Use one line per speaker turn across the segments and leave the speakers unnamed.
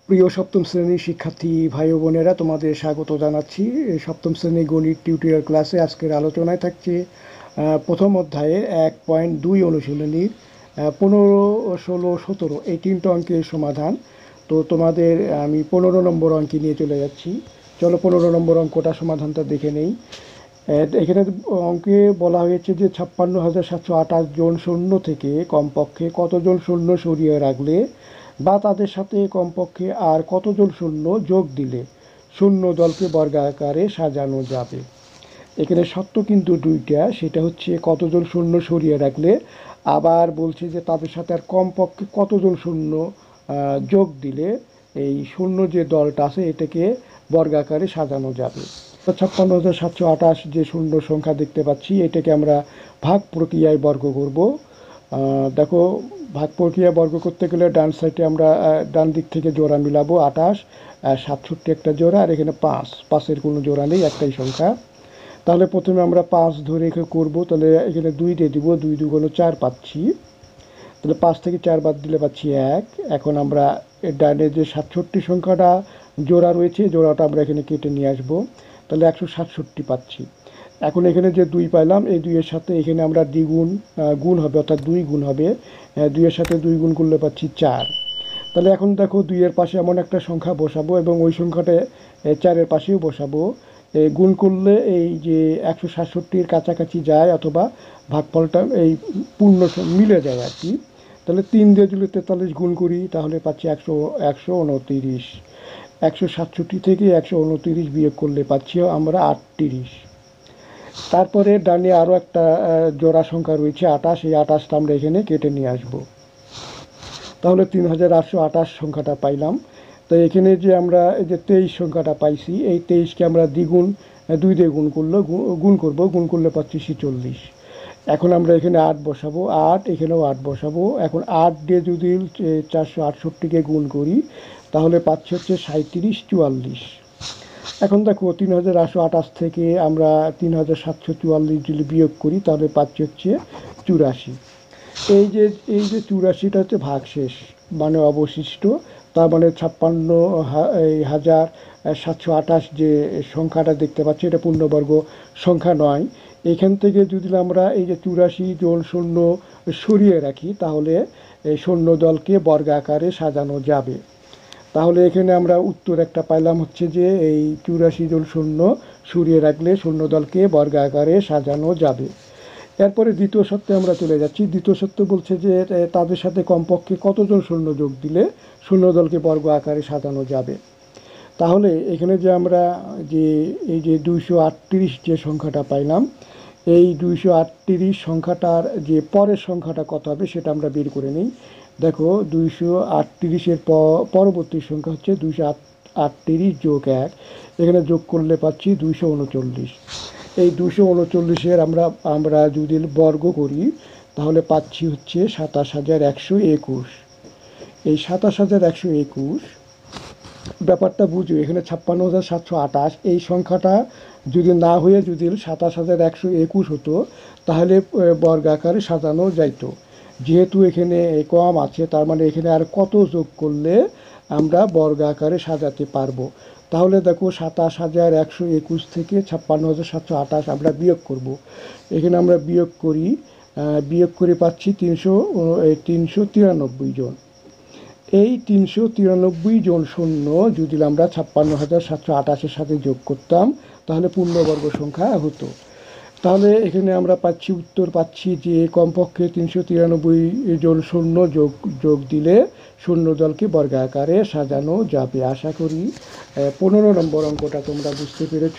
প্রিয় সপ্তম শ্রেণীর শিক্ষার্থী ভাই ও বোনেরা, তোমাদের স্বাগত জানাচ্ছি এই সপ্তম শ্রেণীর গণিত টিউটোরিয়াল ক্লাসে। আজকের আলোচনায় থাকছে প্রথম অধ্যায়ের 1.2 অনুশীলনীর 15, 16, 17 এই তিনটে অঙ্কের সমাধান। তো তোমাদের আমি 15 নম্বর অঙ্কে নিয়ে চলে যাচ্ছি। চলো 15 নম্বর অঙ্কটা সমাধানটা দেখে নেই। এখানে অঙ্কে বলা হয়েছে যে 56,728 জন শূন্য থেকে কমপক্ষে কতজন শূন্য সরিয়ে রাখলে বা তাদের সাথে কমপক্ষে আর কতজন শূন্য যোগ দিলে শূন্য দলকে বর্গাকারে সাজানো যাবে। এখানে শর্ত কিন্তু দুইটা, সেটা হচ্ছে কতজন শূন্য সরিয়ে রাখলে, আবার বলছে যে তাদের সাথে আর কমপক্ষে কতজন শূন্য যোগ দিলে এই শূন্য যে দলটা আছে এটাকে বর্গাকারে সাজানো যাবে। 56,728 যে শূন্য সংখ্যা দেখতে পাচ্ছি, এটাকে আমরা ভাগ প্রক্রিয়ায় বর্গ করব। দেখো, ভাগ প্রক্রিয়া বর্গ করতে গেলে ডান সাইডে আমরা ডান দিক থেকে জোড়া মিলাবো। 28, 67 একটা জোড়া, আর এখানে 5-5-এর কোনো জোড়া নেই, একটাই সংখ্যা। তাহলে প্রথমে আমরা 5 ধরে করবো, তাহলে এখানে 2 দিয়ে দিব, 2 2 4 পাচ্ছি। তাহলে 5 থেকে 4 বাদ দিলে পাচ্ছি 1। এখন আমরা ডানে যে 67 সংখ্যাটা জোড়া রয়েছে, জোড়াটা আমরা এখানে কেটে নিয়ে আসবো, তাহলে 167 পাচ্ছি। এখন এখানে যে 2 পাইলাম, এই 2-এর সাথে এখানে আমরা দ্বিগুণ গুণ হবে, অর্থাৎ 2 গুণ হবে। 2-এর সাথে 2 গুণ করলে পাচ্ছি 4। তাহলে এখন দেখো, 2-এর পাশে এমন একটা সংখ্যা বসাবো এবং ওই সংখ্যাটা 4-এর পাশেও বসাবো। গুণ করলে এই যে 167-র কাছাকাছি যায়, অথবা ভাগফলটা এই পূর্ণ মিলে যায় আর কি। তাহলে 3 দিয়ে যদি 43 গুণ করি, তাহলে পাচ্ছি 129। 167 থেকে 129 বিয়োগ করলে পাচ্ছি আমরা 38। তারপরে ডানে আরও একটা জোড়া সংখ্যা রয়েছে 28, এই 28টা আমরা এখানে কেটে নিয়ে আসব। তাহলে 3828 সংখ্যাটা পাইলাম। তো এখানে যে আমরা এই যে 23 সংখ্যাটা পাইছি, এই 23কে আমরা দ্বিগুণ 2 দিয়ে গুণ করলে পাচ্ছি 46। এখন আমরা এখানে 8 বসাবো, 8, এখানেও 8 বসাবো। এখন 8 দিয়ে যদি 468কে গুণ করি, তাহলে পাচ্ছি হচ্ছে 37, 44। এখন দেখো, 3828 থেকে আমরা 3744 যদি বিয়োগ করি, তাহলে পাচ্ছি হচ্ছে 84। এই যে 84টা হচ্ছে ভাগশেষ, মানে অবশিষ্ট। তার মানে 56,728 যে সংখ্যাটা দেখতে পাচ্ছি, এটা পূর্ণবর্গ সংখ্যা নয়। এখান থেকে যদি আমরা এই যে 84 জন শূন্য সরিয়ে রাখি, তাহলে এই শূন্য দলকে বর্গাকারে সাজানো যাবে। তাহলে এখানে আমরা উত্তর একটা পাইলাম, হচ্ছে যে এই 84 জন শূন্য সরিয়ে রাখলে শূন্য দলকে বর্গাকারে সাজানো যাবে। এরপরে দ্বিতীয় সত্যে আমরা চলে যাচ্ছি। দ্বিতীয় সত্য বলছে যে তাদের সাথে কমপক্ষে কতজন শূন্য যোগ দিলে শূন্য দলকে বর্গ আকারে সাজানো যাবে। তাহলে এখানে যে আমরা যে এই যে 238 যে সংখ্যাটা পাইলাম, এই 238 সংখ্যাটার যে পরের সংখ্যাটা কত হবে সেটা আমরা বের করে নিই। দেখো, 238-এর পরবর্তী সংখ্যা হচ্ছে 238 যোগ 1, এখানে যোগ করলে পাচ্ছি 239। এই 239-এর আমরা যদি বর্গ করি, তাহলে পাচ্ছি হচ্ছে 27,121। এই 27,121 ব্যাপারটা বুঝো, এখানে 56,728 এই সংখ্যাটা যদি না হয়ে যদি 27,121 হতো, তাহলে বর্গাকারে সাজানো যাইতো। যেহেতু এখানে কম আছে, তার মানে এখানে আর কত যোগ করলে আমরা বর্গাকারে সাজাতে পারবো। তাহলে দেখো, 27,121 থেকে 56,728 আমরা বিয়োগ করব। এখানে আমরা বিয়োগ করে পাচ্ছি 393 জন। এই 393 জন শূন্য যদি আমরা 56,728-এর সাথে যোগ করতাম, তাহলে পূর্ণবর্গ সংখ্যা হতো। তাহলে এখানে আমরা উত্তর পাচ্ছি যে কমপক্ষে 393 জন শূন্য যোগ দিলে শূন্য দলকে বর্গাকারে সাজানো যাবে। আশা করি 15 নম্বর অঙ্কটা তোমরা বুঝতে পেরেছ।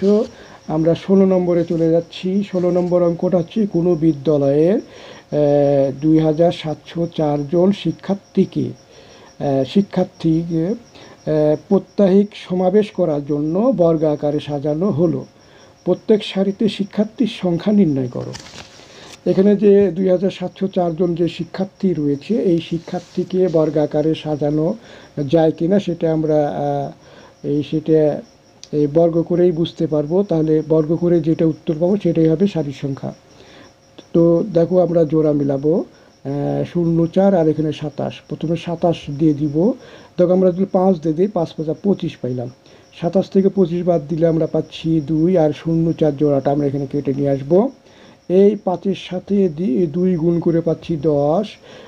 আমরা 16 নম্বরে চলে যাচ্ছি। 16 নম্বর অঙ্কটা হচ্ছে কোনো বিদ্যালয়ের 2,704 জন শিক্ষার্থীকে প্রত্যাহিক সমাবেশ করার জন্য বর্গাকারে সাজানো হলো। প্রত্যেক সারিতে শিক্ষার্থীর সংখ্যা নির্ণয় করো। এখানে যে 2,704 জন যে শিক্ষার্থী রয়েছে, এই শিক্ষার্থীকে বর্গাকারে সাজানো যায় কিনা সেটা আমরা বর্গ করেই বুঝতে পারবো। তাহলে বর্গ করে যেটা উত্তর পাবো সেটাই হবে সারির সংখ্যা। তো দেখো, আমরা জোড়া মিলাবো। 0,4 আর এখানে 27। প্রথমে 27 দিয়ে দিব, তখন আমরা যদি 5 দিয়ে দিই 5 5 25 পাইলাম। 27 থেকে 25 বাদ দিলে আমরা পাচ্ছি 2, আর 0,4 জোড়াটা আমরা এখানে কেটে নিয়ে আসবো। এই 5-এর সাথে 2 গুণ করে পাচ্ছি 10।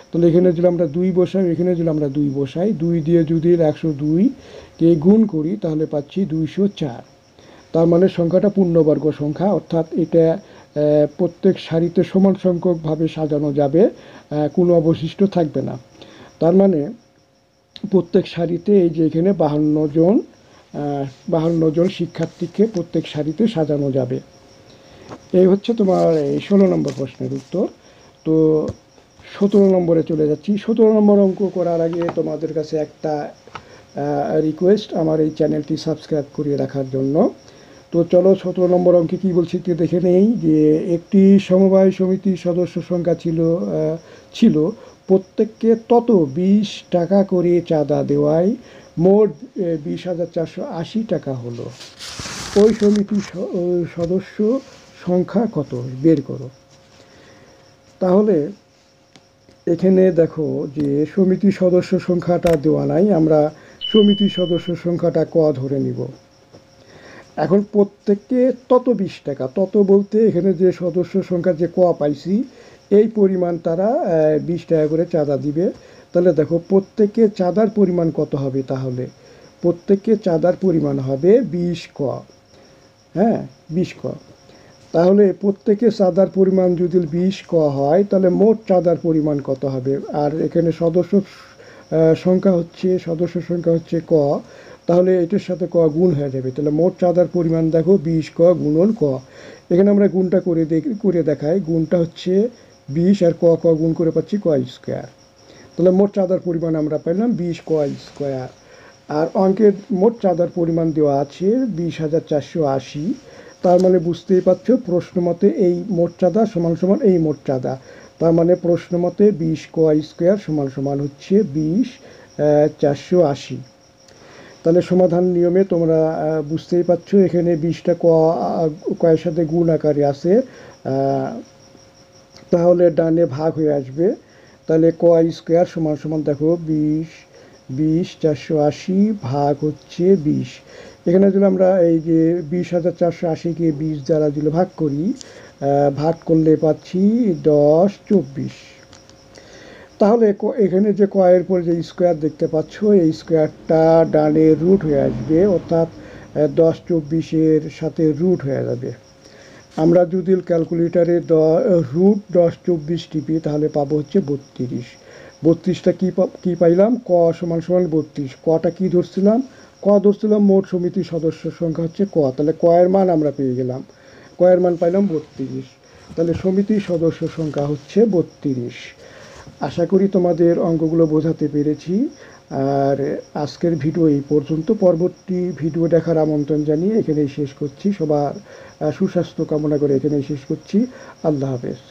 তাহলে এখানে যদি আমরা 2 বসাই, এখানে যদি আমরা 2 বসাই, 2 দিয়ে যদি 102কে গুণ করি তাহলে পাচ্ছি 204। তার মানে সংখ্যাটা পূর্ণবর্গ সংখ্যা, অর্থাৎ এটা প্রত্যেক সারিতে সমান সংখ্যকভাবে সাজানো যাবে, কোনো অবশিষ্ট থাকবে না। তার মানে প্রত্যেক সারিতে এই যে এখানে 52 জন শিক্ষার্থীকে প্রত্যেক সারিতে সাজানো যাবে। এই হচ্ছে তোমার এই 16 নম্বর প্রশ্নের উত্তর। তো 17 নম্বরে চলে যাচ্ছি। 17 নম্বর অঙ্ক করার আগে তোমাদের কাছে একটা রিকোয়েস্ট, আমার এই চ্যানেলটি সাবস্ক্রাইব করিয়ে রাখার জন্য। তো চলো 17 নম্বর অঙ্কে কী বলছি একটু দেখে নেই। যে একটি সমবায় সমিতির সদস্য সংখ্যা ছিল প্রত্যেককে তত 20 টাকা করে চাঁদা দেওয়ায় মোট 20,480 টাকা হলো। ওই সমিতির সদস্য সংখ্যা কত বের করো। তাহলে এখানে দেখো যে সমিতির সদস্য সংখ্যাটা দেওয়া নাই, আমরা সমিতির সদস্য সংখ্যাটা ক ধরে নিব। এখন প্রত্যেককে তত 20 টাকা, তত বলতে এখানে যে সদস্য সংখ্যা যে ক পাইছি এই পরিমাণ তারা 20 টাকা করে চাঁদা দিবে। তাহলে দেখো প্রত্যেকে চাঁদার পরিমাণ কত হবে, তাহলে প্রত্যেককে চাঁদার পরিমাণ হবে 20 ক। হ্যাঁ, 20 ক। তাহলে প্রত্যেকে চাঁদার পরিমাণ যদি 20 ক হয় তাহলে মোট চাঁদার পরিমাণ কত হবে। আর এখানে সদস্য সংখ্যা হচ্ছে ক, তাহলে এটার সাথে ক গুণ হয়ে যাবে। তাহলে মোট চাঁদার পরিমাণ দেখো 20 ক গুণন ক। এখানে আমরা গুণটা করে দেখাই। গুণটা হচ্ছে 20 আর ক গুণ করে পাচ্ছি ক স্কোয়ার। তাহলে মোট চাঁদার পরিমাণ আমরা পেলাম 20 ক স্কোয়ার। আর অঙ্কের মোট চাঁদার পরিমাণ দেওয়া আছে 20,480। তার মানে বুঝতেই পারছো প্রশ্ন মতে এই মোট চাঁদা সমান সমান এই মোট চাঁদা। তার মানে প্রশ্ন মতে 20 ক স্কোয়ার সমান সমান হচ্ছে 20,480। তাহলে সমাধান নিয়মে তোমরা বুঝতেই পারছো এখানে 20টা কয়ের সাথে গুণ আকারে আছে, তাহলে ডানে ভাগ হয়ে আসবে। তাহলে ক স্কোয়ার সমান সমান দেখো 20,480 ভাগ হচ্ছে 20। এখানে যদি আমরা এই যে 20,480কে 20 দ্বারা যদি ভাগ করি, ভাগ করলে পাচ্ছি 10 24। তাহলে এখানে যে কয়ের পরে যে স্কোয়ার দেখতে পাচ্ছ এই স্কোয়ারটা ডানে রুট হয়ে আসবে, অর্থাৎ 10 24-এর সাথে রুট হয়ে যাবে। আমরা যদি ক্যালকুলেটারে রুট 10 24 টিপি তাহলে পাবো হচ্ছে 32। 32টা কী পাইলাম, ক সমান সমান 32। কটা কী ধরছিলাম, মোট সমিতির সদস্য সংখ্যা হচ্ছে ক। তাহলে কয়ের মান আমরা পেয়ে গেলাম, কয়ের মান পাইলাম 32। তাহলে সমিতির সদস্য সংখ্যা হচ্ছে 32। আশা করি তোমাদের অঙ্কগুলো বোঝাতে পেরেছি। আর আজকের ভিডিও এই পর্যন্ত। পরবর্তী ভিডিও দেখার আমন্ত্রণ জানিয়ে এখানেই শেষ করছি। সবার সুস্বাস্থ্য কামনা করে এখানেই শেষ করছি। আল্লাহ হাফেজ।